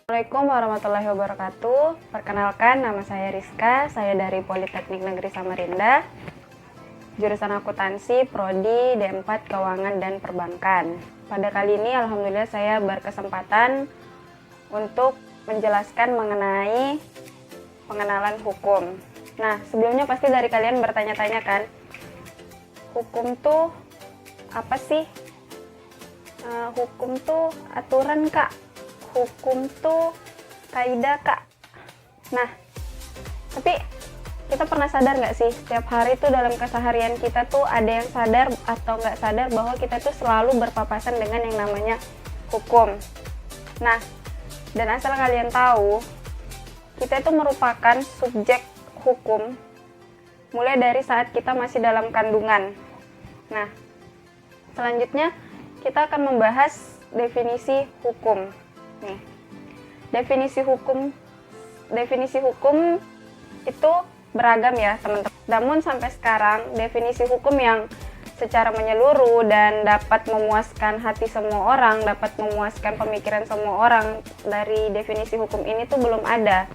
Assalamualaikum warahmatullahi wabarakatuh. Perkenalkan, nama saya Rizka, saya dari Politeknik Negeri Samarinda, jurusan akuntansi, prodi D4 Keuangan dan Perbankan. Pada kali ini alhamdulillah saya berkesempatan untuk menjelaskan mengenai pengenalan hukum. Nah, sebelumnya pasti dari kalian bertanya-tanya kan, hukum tuh apa sih? Hukum tuh aturan kak? Hukum tuh kaidah kak? Nah, tapi kita pernah sadar nggak sih, setiap hari tuh dalam keseharian kita tuh ada yang sadar atau nggak sadar bahwa kita tuh selalu berpapasan dengan yang namanya hukum. Nah, dan asal kalian tahu, kita itu merupakan subjek hukum mulai dari saat kita masih dalam kandungan. Nah, selanjutnya kita akan membahas definisi hukum. Nih, definisi hukum itu beragam ya teman-teman. Namun sampai sekarang definisi hukum yang secara menyeluruh dan dapat memuaskan hati semua orang, dapat memuaskan pemikiran semua orang dari definisi hukum ini tuh belum ada.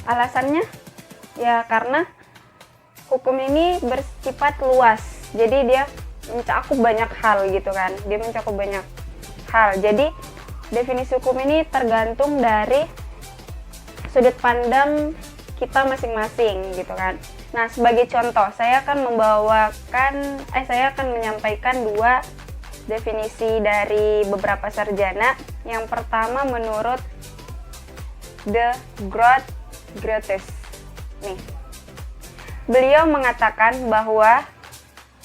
Alasannya ya karena hukum ini bersifat luas. Jadi dia mencakup banyak hal gitu kan. Dia mencakup banyak hal. Jadi definisi hukum ini tergantung dari sudut pandang kita masing-masing gitu kan. Nah, sebagai contoh, saya akan menyampaikan dua definisi dari beberapa sarjana. Yang pertama menurut De Groot. Nih. Beliau mengatakan bahwa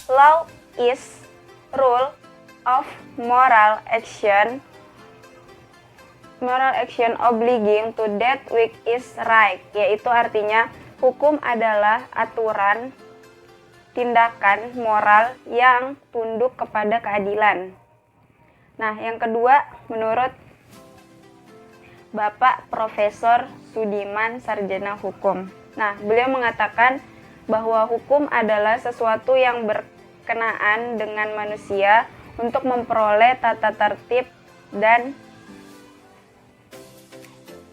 law is rule of moral action obliging to that which is right, yaitu artinya hukum adalah aturan tindakan moral yang tunduk kepada keadilan. Nah, yang kedua menurut Bapak Profesor Sudiman, sarjana hukum. Nah, beliau mengatakan bahwa hukum adalah sesuatu yang berkenaan dengan manusia untuk memperoleh tata tertib dan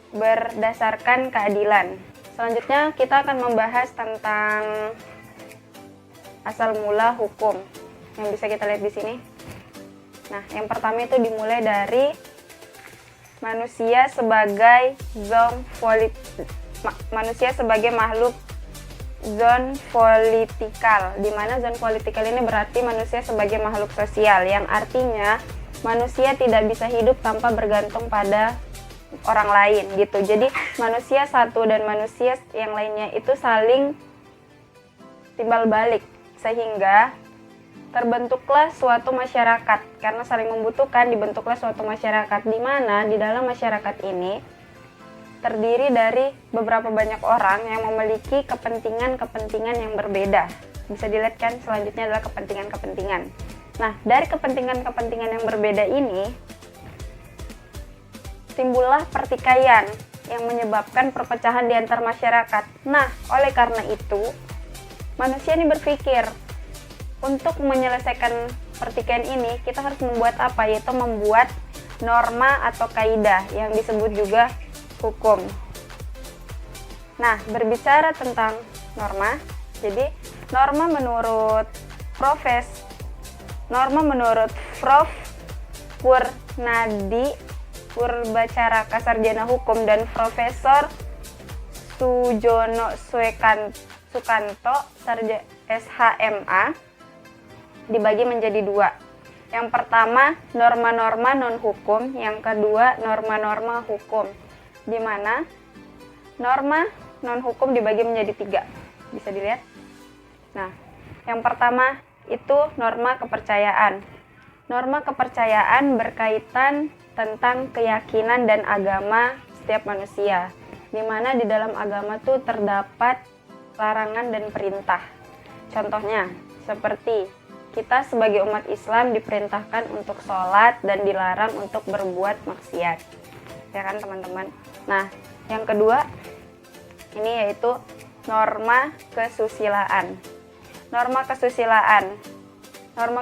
berdasarkan keadilan. Selanjutnya kita akan membahas tentang asal mula hukum yang bisa kita lihat di sini. Nah, yang pertama itu dimulai dari manusia sebagai makhluk zon politikal, di mana zon politikal ini berarti manusia sebagai makhluk sosial, yang artinya manusia tidak bisa hidup tanpa bergantung pada orang lain gitu. Jadi manusia satu dan manusia yang lainnya itu saling timbal balik sehingga terbentuklah suatu masyarakat. Karena saling membutuhkan dibentuklah suatu masyarakat, di mana di dalam masyarakat ini terdiri dari beberapa banyak orang yang memiliki kepentingan-kepentingan yang berbeda. Bisa dilihat kan, selanjutnya adalah kepentingan-kepentingan. Nah, dari kepentingan-kepentingan yang berbeda ini timbullah pertikaian yang menyebabkan perpecahan di antar masyarakat. Nah, oleh karena itu, manusia ini berpikir, untuk menyelesaikan pertikaian ini, kita harus membuat apa? Yaitu membuat norma atau kaidah yang disebut juga hukum. Nah, berbicara tentang norma, jadi norma menurut Prof. Purnadi Purbacaraka, sarjana hukum, dan Profesor Sujono Sukanto, sarjana SHMA, dibagi menjadi dua. Yang pertama, norma-norma non-hukum. Yang kedua, norma-norma hukum. Di mana norma non-hukum dibagi menjadi tiga. Bisa dilihat? Nah, yang pertama itu norma kepercayaan. Norma kepercayaan berkaitan tentang keyakinan dan agama setiap manusia, di mana di dalam agama tuh terdapat larangan dan perintah. Contohnya, seperti kita sebagai umat Islam diperintahkan untuk sholat dan dilarang untuk berbuat maksiat. Ya kan teman-teman? Nah, yang kedua, ini yaitu norma kesusilaan. Norma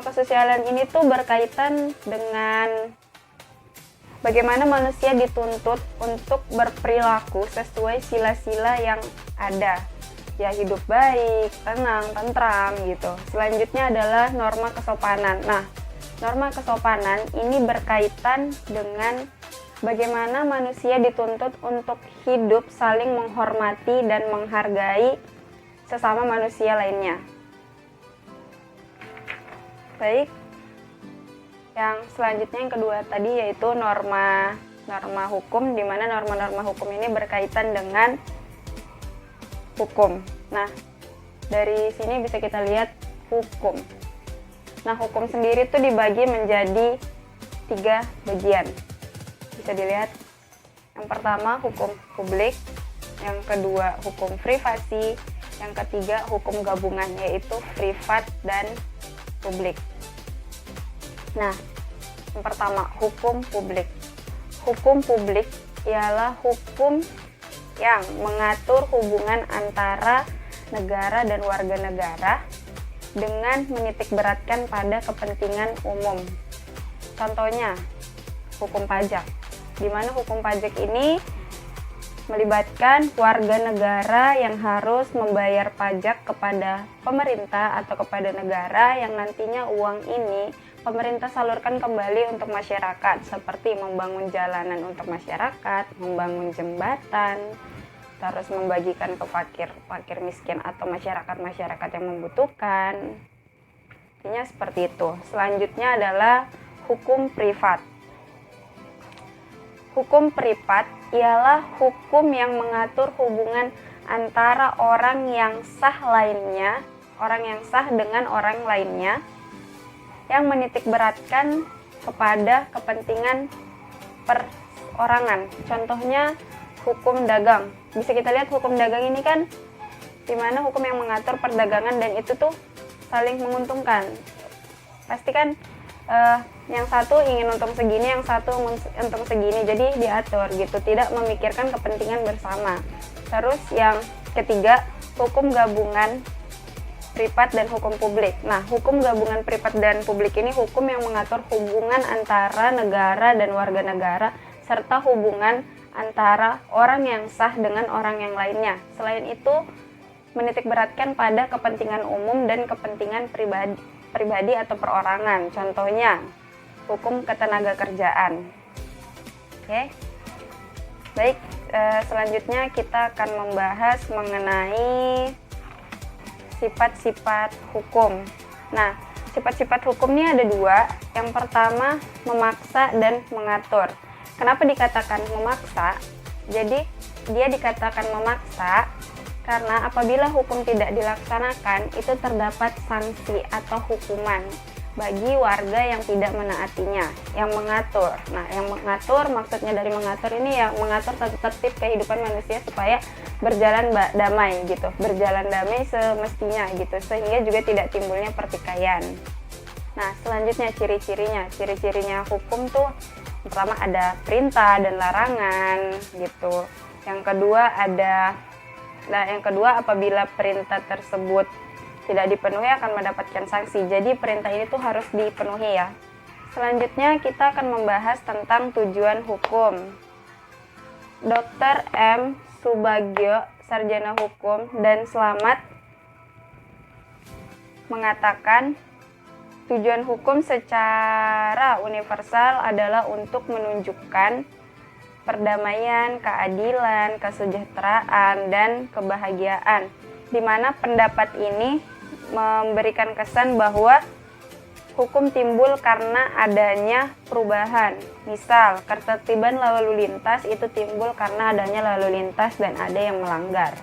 kesusilaan ini tuh berkaitan dengan bagaimana manusia dituntut untuk berperilaku sesuai sila-sila yang ada. Ya, hidup baik, tenang, tentram gitu. Selanjutnya adalah norma kesopanan. Nah, norma kesopanan ini berkaitan dengan bagaimana manusia dituntut untuk hidup saling menghormati dan menghargai sesama manusia lainnya. Baik. Yang selanjutnya yang kedua tadi yaitu norma hukum, di mana norma-norma hukum ini berkaitan dengan hukum. Nah, dari sini bisa kita lihat hukum. Nah, hukum sendiri itu dibagi menjadi 3 bagian. Bisa dilihat. Yang pertama hukum publik, yang kedua hukum privasi, yang ketiga hukum gabungan yaitu privat dan publik. Nah, yang pertama hukum publik. Hukum publik ialah hukum yang mengatur hubungan antara negara dan warga negara dengan menitikberatkan pada kepentingan umum. Contohnya, hukum pajak, di mana hukum pajak ini melibatkan warga negara yang harus membayar pajak kepada pemerintah atau kepada negara, yang nantinya uang ini pemerintah salurkan kembali untuk masyarakat, seperti membangun jalanan untuk masyarakat, membangun jembatan, terus membagikan ke fakir miskin atau masyarakat yang membutuhkan. Intinya seperti itu. Selanjutnya adalah hukum privat. Hukum privat ialah hukum yang mengatur hubungan antara orang yang sah dengan orang lainnya, yang menitikberatkan kepada kepentingan perorangan. Contohnya hukum dagang. Bisa kita lihat hukum dagang ini kan dimana hukum yang mengatur perdagangan dan itu tuh saling menguntungkan. Pasti kan yang satu ingin untung segini, yang satu untung segini, jadi diatur gitu, tidak memikirkan kepentingan bersama. Terus yang ketiga, hukum gabungan privat dan hukum publik. Nah, hukum gabungan privat dan publik ini hukum yang mengatur hubungan antara negara dan warga negara, serta hubungan antara orang yang sah dengan orang yang lainnya. Selain itu, menitikberatkan pada kepentingan umum dan kepentingan pribadi atau perorangan. Contohnya, hukum ketenagakerjaan. Oke. Baik, selanjutnya kita akan membahas mengenai sifat-sifat hukum. Nah, sifat-sifat hukum ini ada 2. Yang pertama, memaksa dan mengatur. Kenapa dikatakan memaksa? Jadi, dia dikatakan memaksa karena apabila hukum tidak dilaksanakan, itu terdapat sanksi atau hukuman bagi warga yang tidak menaatinya. Yang mengatur. Nah, yang mengatur, maksudnya dari mengatur ini yang mengatur tertib kehidupan manusia supaya berjalan damai gitu, berjalan damai semestinya gitu, sehingga juga tidak timbulnya pertikaian. Nah, selanjutnya ciri-cirinya hukum tuh pertama ada perintah dan larangan gitu. Yang kedua apabila perintah tersebut tidak dipenuhi akan mendapatkan sanksi. Jadi perintah ini tuh harus dipenuhi ya. Selanjutnya kita akan membahas tentang tujuan hukum. Dr. M. Subagio, sarjana hukum dan Slamet, mengatakan tujuan hukum secara universal adalah untuk menunjukkan perdamaian, keadilan, kesejahteraan, dan kebahagiaan, di mana pendapat ini memberikan kesan bahwa hukum timbul karena adanya perubahan. Misal, ketertiban lalu lintas itu timbul karena adanya lalu lintas dan ada yang melanggar.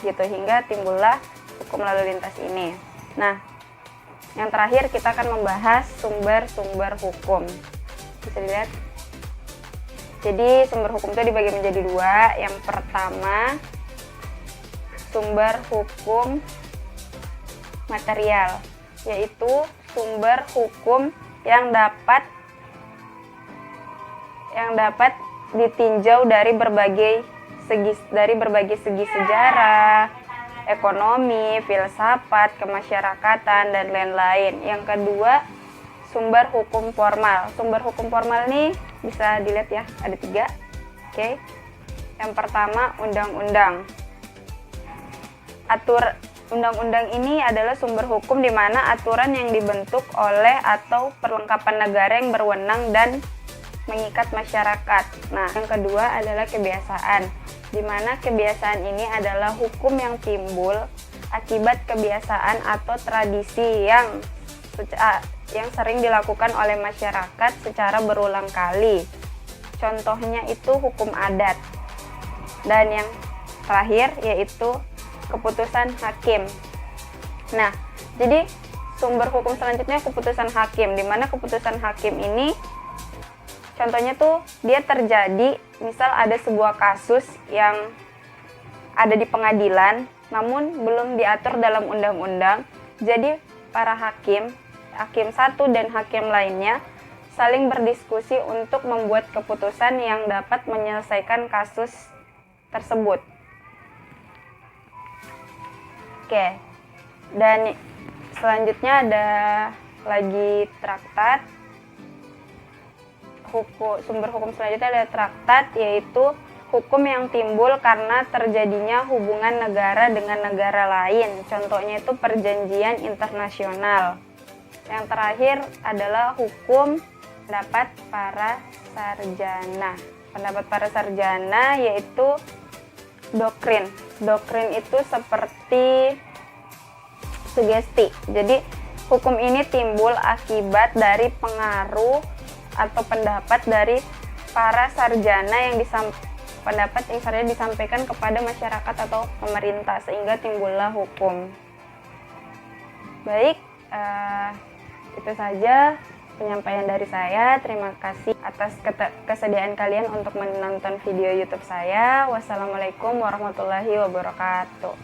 Gitu, hingga timbullah hukum lalu lintas ini. Nah, yang terakhir kita akan membahas sumber-sumber hukum. Bisa dilihat. Jadi, sumber hukum itu dibagi menjadi 2. Yang pertama, sumber hukum material, yaitu sumber hukum yang dapat ditinjau dari berbagai segi sejarah, ekonomi, filsafat, kemasyarakatan, dan lain-lain. Yang kedua, sumber hukum formal. Sumber hukum formal ini bisa dilihat ya, ada 3. Oke. Yang pertama, undang-undang. Undang-undang ini adalah sumber hukum di mana aturan yang dibentuk oleh atau perlengkapan negara yang berwenang dan mengikat masyarakat. Nah, yang kedua adalah kebiasaan, di mana kebiasaan ini adalah hukum yang timbul akibat kebiasaan atau tradisi yang sering dilakukan oleh masyarakat secara berulang kali. Contohnya itu hukum adat. Dan yang terakhir yaitu keputusan hakim. Nah, jadi sumber hukum selanjutnya keputusan hakim, di mana keputusan hakim ini contohnya tuh dia terjadi, misal ada sebuah kasus yang ada di pengadilan namun belum diatur dalam undang-undang. Jadi para hakim 1 dan hakim lainnya saling berdiskusi untuk membuat keputusan yang dapat menyelesaikan kasus tersebut. Oke, dan selanjutnya ada lagi traktat. Sumber hukum selanjutnya ada traktat, yaitu hukum yang timbul karena terjadinya hubungan negara dengan negara lain. Contohnya itu perjanjian internasional. Yang terakhir adalah hukum pendapat para sarjana. Pendapat para sarjana yaitu doktrin. Doktrin itu seperti sugesti. Jadi hukum ini timbul akibat dari pengaruh atau pendapat dari para sarjana pendapat yang sarjana disampaikan kepada masyarakat atau pemerintah sehingga timbullah hukum. Baik, itu saja penyampaian dari saya. Terima kasih atas kesediaan kalian untuk menonton video YouTube saya. Wassalamualaikum warahmatullahi wabarakatuh.